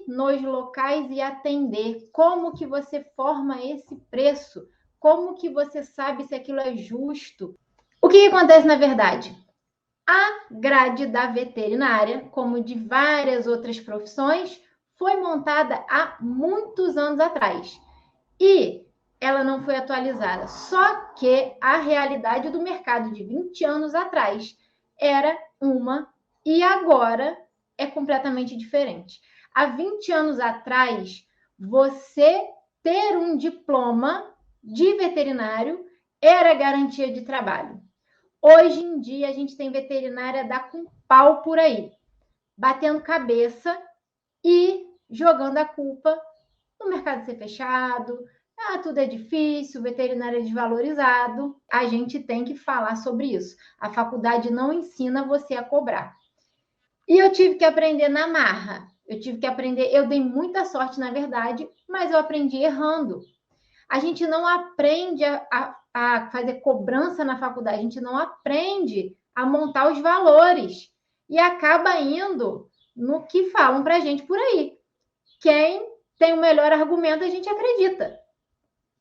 nos locais e atender. Como que você forma esse preço? Como que você sabe se aquilo é justo? O que acontece na verdade? A grade da veterinária, como de várias outras profissões, foi montada há muitos anos atrás. E ela não foi atualizada. Só que a realidade do mercado de 20 anos atrás era uma e agora é completamente diferente. Há 20 anos atrás, você ter um diploma de veterinário era garantia de trabalho. Hoje em dia, a gente tem veterinária a dar com pau por aí, batendo cabeça e jogando a culpa no mercado ser fechado, tudo é difícil, o veterinário é desvalorizado. A gente tem que falar sobre isso. A faculdade não ensina você a cobrar. E eu tive que aprender na marra. Eu dei muita sorte, na verdade, mas eu aprendi errando. A gente não aprende a fazer cobrança na faculdade, a gente não aprende a montar os valores. E acaba indo no que falam para a gente por aí. Quem tem o melhor argumento, a gente acredita.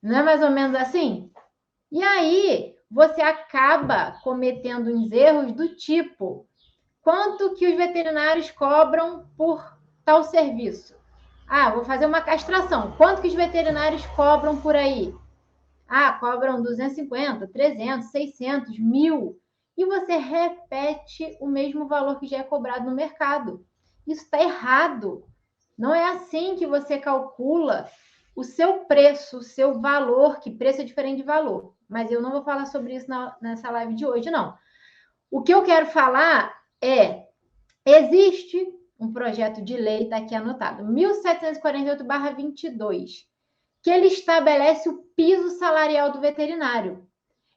Não é mais ou menos assim? E aí, você acaba cometendo uns erros do tipo: quanto que os veterinários cobram por tal serviço? Vou fazer uma castração. Quanto que os veterinários cobram por aí? Cobram 250, 300, 600, 1.000. E você repete o mesmo valor que já é cobrado no mercado. Isso está errado. Não é assim que você calcula o seu preço, o seu valor, que preço é diferente de valor. Mas eu não vou falar sobre isso nessa live de hoje, não. O que eu quero falar é: existe um projeto de lei, está aqui anotado, 1748/22, que ele estabelece o piso salarial do veterinário.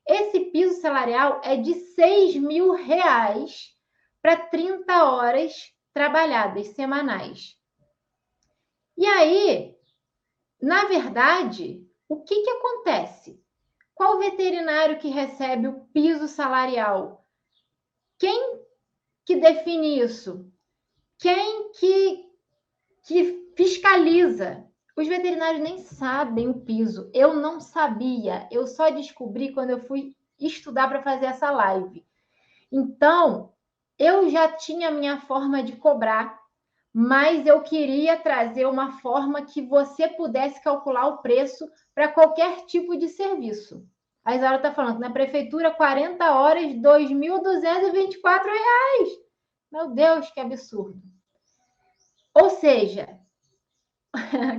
Esse piso salarial é de R$6.000 para 30 horas trabalhadas semanais. E aí, na verdade, o que acontece? Qual veterinário que recebe o piso salarial? Quem que define isso? Quem que fiscaliza? Os veterinários nem sabem o piso. Eu não sabia. Eu só descobri quando eu fui estudar para fazer essa live. Então, eu já tinha a minha forma de cobrar, mas eu queria trazer uma forma que você pudesse calcular o preço para qualquer tipo de serviço. A Isaura está falando que na prefeitura, 40 horas, R$ 2.224. Meu Deus, que absurdo. Ou seja,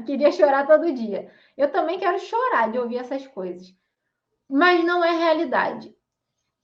queria chorar todo dia. Eu também quero chorar de ouvir essas coisas. Mas não é realidade.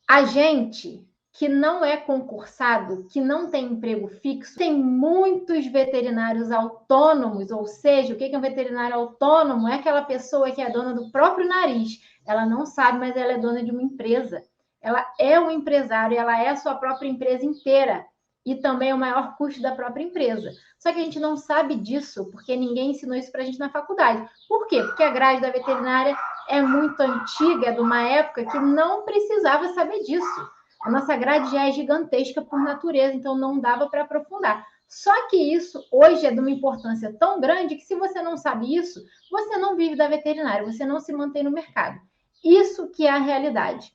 A gente que não é concursado, que não tem emprego fixo, tem muitos veterinários autônomos, ou seja, o que é um veterinário autônomo? É aquela pessoa que é dona do próprio nariz. Ela não sabe, mas ela é dona de uma empresa. Ela é um empresário, ela é a sua própria empresa inteira. E também é o maior custo da própria empresa. Só que a gente não sabe disso, porque ninguém ensinou isso para a gente na faculdade. Por quê? Porque a grade da veterinária é muito antiga, é de uma época que não precisava saber disso. A nossa grade já é gigantesca por natureza, então não dava para aprofundar. Só que isso hoje é de uma importância tão grande que, se você não sabe isso, você não vive da veterinária, você não se mantém no mercado. Isso que é a realidade.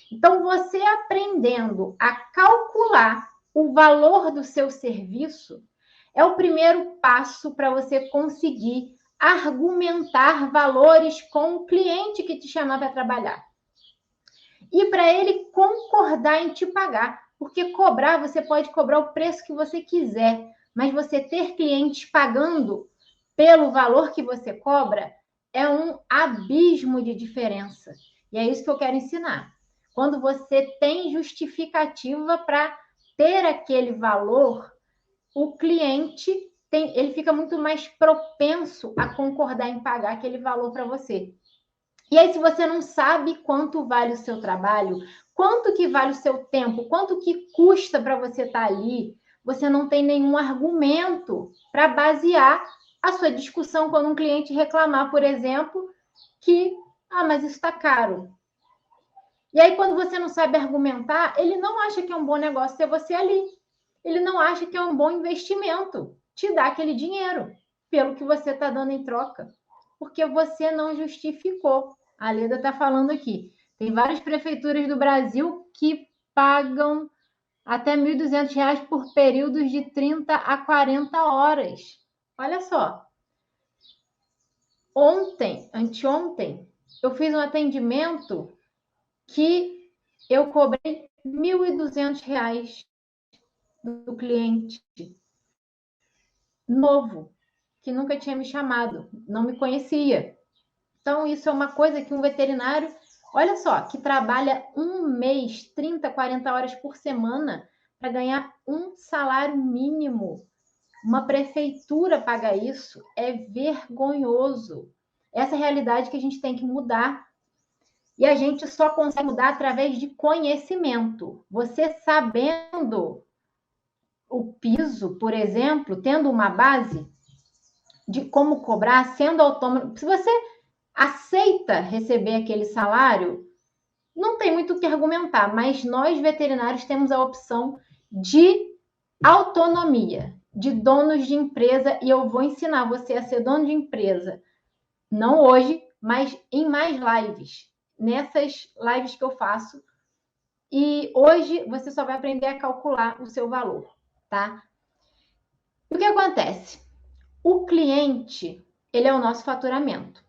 Então, você aprendendo a calcular o valor do seu serviço é o primeiro passo para você conseguir argumentar valores com o cliente que te chamar para trabalhar. E para ele concordar em te pagar. Porque cobrar, você pode cobrar o preço que você quiser, mas você ter clientes pagando pelo valor que você cobra é um abismo de diferença. E é isso que eu quero ensinar. Quando você tem justificativa para ter aquele valor, o cliente ele fica muito mais propenso a concordar em pagar aquele valor para você. E aí, se você não sabe quanto vale o seu trabalho, quanto que vale o seu tempo, quanto que custa para você estar ali, você não tem nenhum argumento para basear a sua discussão quando um cliente reclamar, por exemplo, que, mas isso está caro. E aí, quando você não sabe argumentar, ele não acha que é um bom negócio ter você ali. Ele não acha que é um bom investimento te dar aquele dinheiro. pelo que você está dando em troca, porque você não justificou. A Leda está falando aqui. Tem várias prefeituras do Brasil que pagam até R$ 1.200 por períodos de 30 a 40 horas. Olha só. Anteontem, eu fiz um atendimento que eu cobrei R$ 1.200 do cliente novo, que nunca tinha me chamado, não me conhecia. Então, isso é uma coisa que um veterinário, olha só, que trabalha um mês, 30, 40 horas por semana, para ganhar um salário mínimo. Uma prefeitura paga isso, é vergonhoso. Essa é a realidade que a gente tem que mudar. E a gente só consegue mudar através de conhecimento. Você sabendo o piso, por exemplo, tendo uma base de como cobrar, sendo autônomo. Se você aceita receber aquele salário, não tem muito o que argumentar, mas nós veterinários temos a opção de autonomia, de donos de empresa, e eu vou ensinar você a ser dono de empresa, não hoje, mas em mais lives, nessas lives que eu faço. E hoje você só vai aprender a calcular o seu valor, tá? O que acontece? O cliente, ele é o nosso faturamento.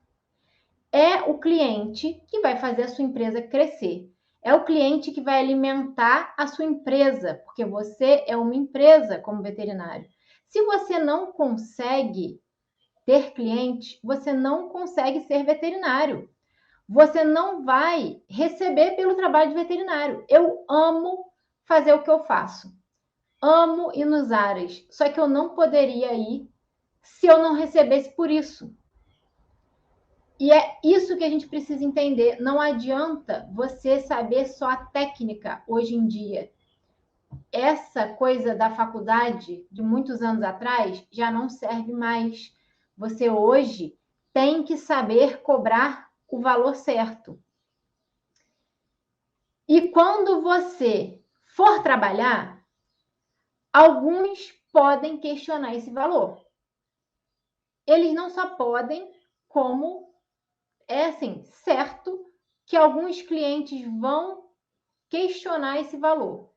É o cliente que vai fazer a sua empresa crescer. É o cliente que vai alimentar a sua empresa, porque você é uma empresa como veterinário. Se você não consegue ter cliente, você não consegue ser veterinário. Você não vai receber pelo trabalho de veterinário. Eu amo fazer o que eu faço. Amo ir nos ares. Só que eu não poderia ir se eu não recebesse por isso. E é isso que a gente precisa entender. Não adianta você saber só a técnica hoje em dia. Essa coisa da faculdade de muitos anos atrás já não serve mais. Você hoje tem que saber cobrar o valor certo. E quando você for trabalhar, alguns podem questionar esse valor. Eles não só podem, como é assim, certo que alguns clientes vão questionar esse valor.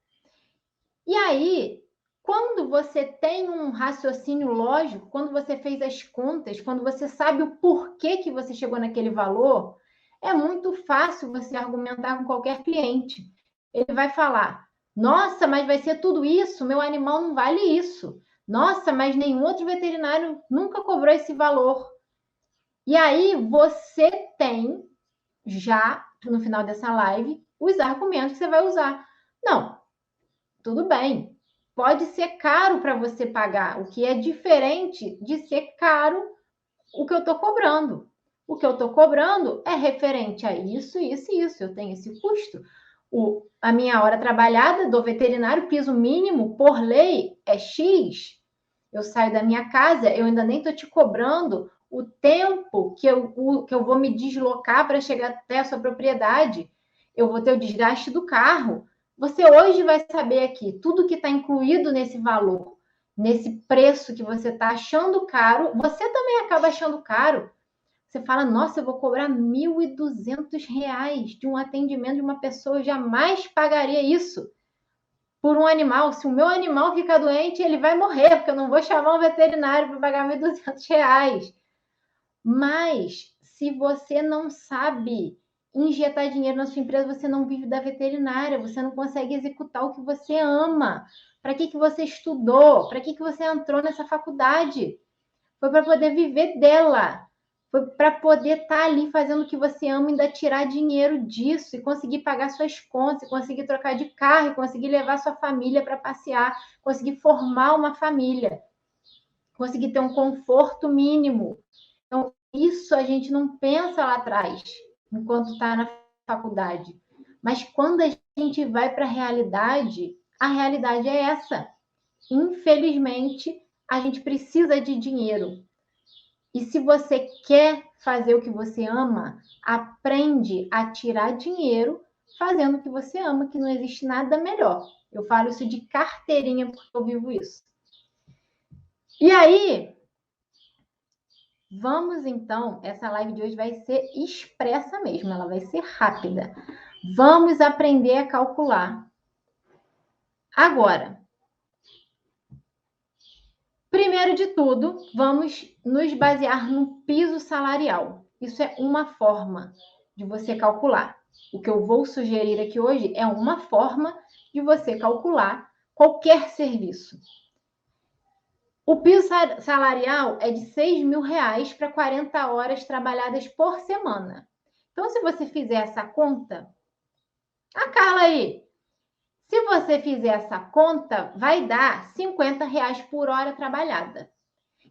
E aí, quando você tem um raciocínio lógico, quando você fez as contas, quando você sabe o porquê que você chegou naquele valor, é muito fácil você argumentar com qualquer cliente. Ele vai falar: nossa, mas vai ser tudo isso, meu animal não vale isso. Nossa, mas nenhum outro veterinário nunca cobrou esse valor. E aí você tem já, no final dessa live, os argumentos que você vai usar. Não, tudo bem. Pode ser caro para você pagar, o que é diferente de ser caro o que eu estou cobrando. O que eu estou cobrando é referente a isso, isso e isso. Eu tenho esse custo. A minha hora trabalhada do veterinário, piso mínimo, por lei, é X. Eu saio da minha casa, eu ainda nem estou te cobrando o tempo que eu vou me deslocar para chegar até a sua propriedade. Eu vou ter o desgaste do carro. Você hoje vai saber aqui tudo que está incluído nesse valor, nesse preço que você está achando caro. Você também acaba achando caro. Você fala, nossa, eu vou cobrar R$ 1.200 de um atendimento de uma pessoa, eu jamais pagaria isso por um animal. Se o meu animal ficar doente, ele vai morrer, porque eu não vou chamar um veterinário para pagar R$ 1.200. Mas, se você não sabe injetar dinheiro na sua empresa, você não vive da veterinária, você não consegue executar o que você ama. Para que você estudou? Para que você entrou nessa faculdade? Foi para poder viver dela. Foi para poder estar ali fazendo o que você ama e ainda tirar dinheiro disso e conseguir pagar suas contas, e conseguir trocar de carro, e conseguir levar sua família para passear, conseguir formar uma família, conseguir ter um conforto mínimo. Então, isso a gente não pensa lá atrás, enquanto está na faculdade. Mas quando a gente vai para a realidade é essa. Infelizmente, a gente precisa de dinheiro. E se você quer fazer o que você ama, aprende a tirar dinheiro fazendo o que você ama, que não existe nada melhor. Eu falo isso de carteirinha porque eu vivo isso. E aí, Vamos então, essa live de hoje vai ser expressa mesmo, ela vai ser rápida. Vamos aprender a calcular. Agora, primeiro de tudo, vamos nos basear no piso salarial. Isso é uma forma de você calcular. O que eu vou sugerir aqui hoje é uma forma de você calcular qualquer serviço. O piso salarial é de R$6.000 para 40 horas trabalhadas por semana. Então, se você fizer essa conta, a Carla aí, se você fizer essa conta, vai dar R$50 por hora trabalhada.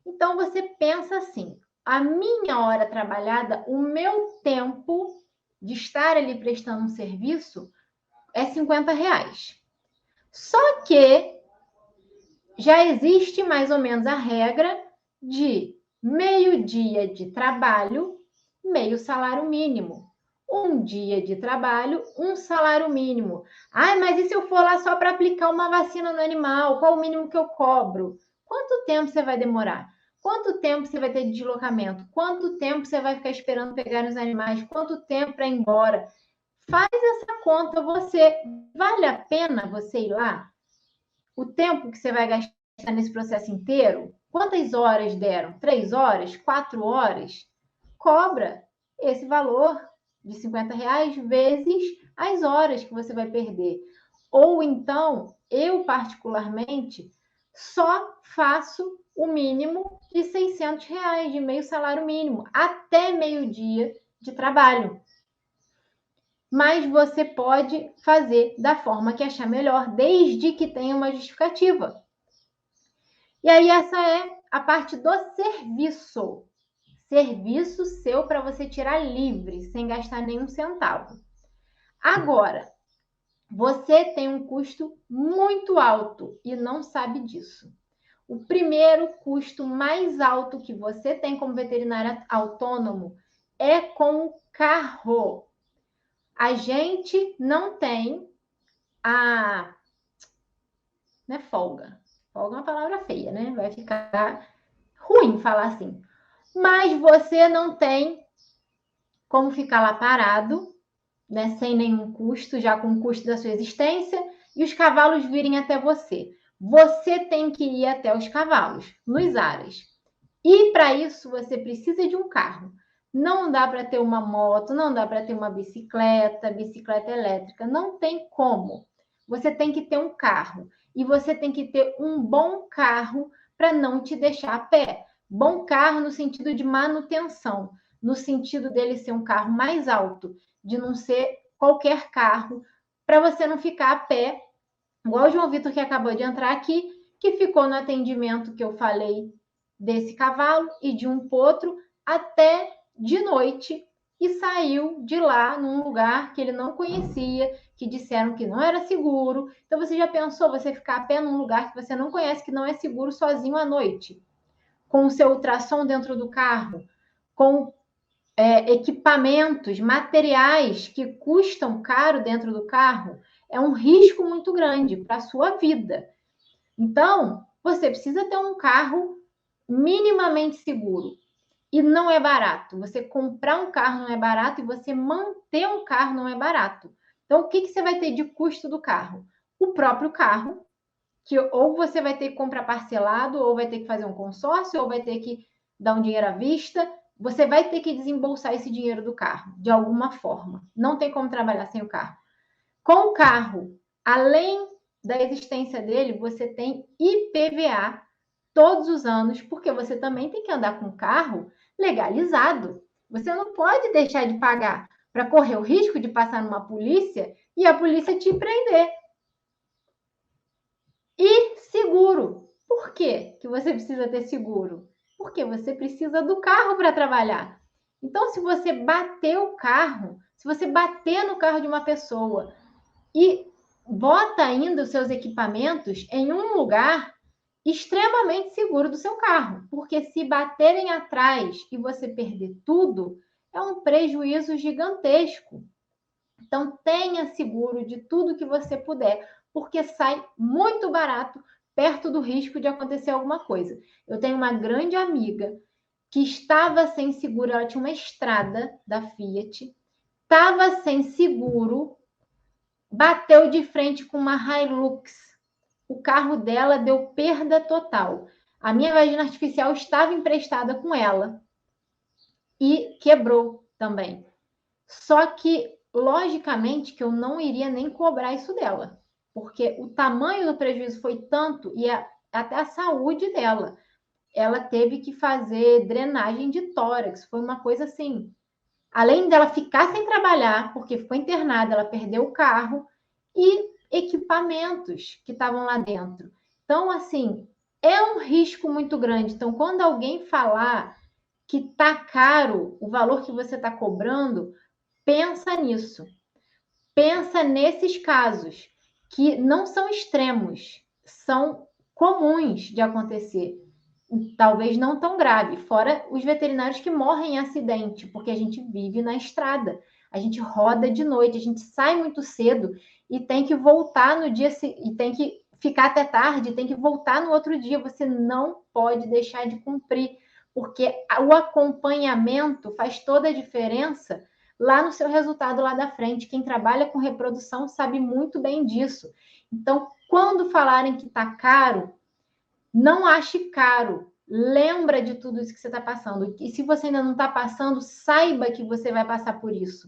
Então, você pensa assim, a minha hora trabalhada, o meu tempo de estar ali prestando um serviço é R$50. Só que já existe mais ou menos a regra de meio dia de trabalho, meio salário mínimo. Um dia de trabalho, um salário mínimo. Ai, mas e se eu for lá só para aplicar uma vacina no animal? Qual o mínimo que eu cobro? Quanto tempo você vai demorar? Quanto tempo você vai ter de deslocamento? Quanto tempo você vai ficar esperando pegar os animais? Quanto tempo para ir embora? Faz essa conta você. Vale a pena você ir lá? O tempo que você vai gastar nesse processo inteiro? Quantas horas deram? 3 horas? 4 horas? Cobra esse valor de R$50 vezes as horas que você vai perder. Ou então, eu particularmente, só faço o mínimo de R$600, de meio salário mínimo, até meio-dia de trabalho. Mas você pode fazer da forma que achar melhor, desde que tenha uma justificativa. E aí, essa é a parte do serviço. Serviço seu para você tirar livre, sem gastar nenhum centavo. Agora, você tem um custo muito alto e não sabe disso. O primeiro custo mais alto que você tem como veterinário autônomo é com o carro. A gente não tem a... Não é folga. Folga é uma palavra feia, né? Vai ficar ruim falar assim. Mas você não tem como ficar lá parado, né, sem nenhum custo, já com o custo da sua existência, e os cavalos virem até você. Você tem que ir até os cavalos, nos ares. E para isso você precisa de um carro. Não dá para ter uma moto, não dá para ter uma bicicleta, bicicleta elétrica, não tem como. Você tem que ter um carro. E você tem que ter um bom carro para não te deixar a pé. Bom carro no sentido de manutenção, no sentido dele ser um carro mais alto, de não ser qualquer carro, para você não ficar a pé, igual o João Vitor que acabou de entrar aqui, que ficou no atendimento que eu falei desse cavalo e de um potro até de noite e saiu de lá num lugar que ele não conhecia, que disseram que não era seguro. Então você já pensou você ficar a pé num lugar que você não conhece, que não é seguro, sozinho à noite, com o seu ultrassom dentro do carro, com equipamentos, materiais que custam caro dentro do carro? É um risco muito grande para a sua vida. Então, você precisa ter um carro minimamente seguro. E não é barato. Você comprar um carro não é barato e você manter um carro não é barato. Então, o que você vai ter de custo do carro? O próprio carro, que ou você vai ter que comprar parcelado, ou vai ter que fazer um consórcio, ou vai ter que dar um dinheiro à vista. Você vai ter que desembolsar esse dinheiro do carro, de alguma forma. Não tem como trabalhar sem o carro. Com o carro, além da existência dele, você tem IPVA todos os anos, porque você também tem que andar com o carro legalizado. Você não pode deixar de pagar para correr o risco de passar numa polícia e a polícia te prender. E seguro. Por quê que você precisa ter seguro? Porque você precisa do carro para trabalhar. Então, se você bater o carro, se você bater no carro de uma pessoa e bota ainda os seus equipamentos em um lugar extremamente seguro do seu carro, porque se baterem atrás e você perder tudo, é um prejuízo gigantesco. Então, tenha seguro de tudo que você puder, porque sai muito barato perto do risco de acontecer alguma coisa. Eu tenho uma grande amiga que estava sem seguro, ela tinha uma estrada da Fiat, estava sem seguro, bateu de frente com uma Hilux. O carro dela deu perda total. A minha vagina artificial estava emprestada com ela e quebrou também. Só que, logicamente, que eu não iria nem cobrar isso dela, porque o tamanho do prejuízo foi tanto e até a saúde dela. Ela teve que fazer drenagem de tórax. Foi uma coisa assim. Além dela ficar sem trabalhar, porque ficou internada, ela perdeu o carro e equipamentos que estavam lá dentro. Então, assim, é um risco muito grande. Então, quando alguém falar que tá caro o valor que você está cobrando, pensa nisso. Pensa nesses casos que não são extremos, são comuns de acontecer. Talvez não tão grave, fora os veterinários que morrem em acidente, porque a gente vive na estrada, a gente roda de noite, a gente sai muito cedo e tem que voltar no dia e tem que ficar até tarde, tem que voltar no outro dia. Você não pode deixar de cumprir, porque o acompanhamento faz toda a diferença lá no seu resultado lá da frente. Quem trabalha com reprodução sabe muito bem disso. Então, quando falarem que está caro, não ache caro. Lembra de tudo isso que você está passando. E se você ainda não está passando, saiba que você vai passar por isso.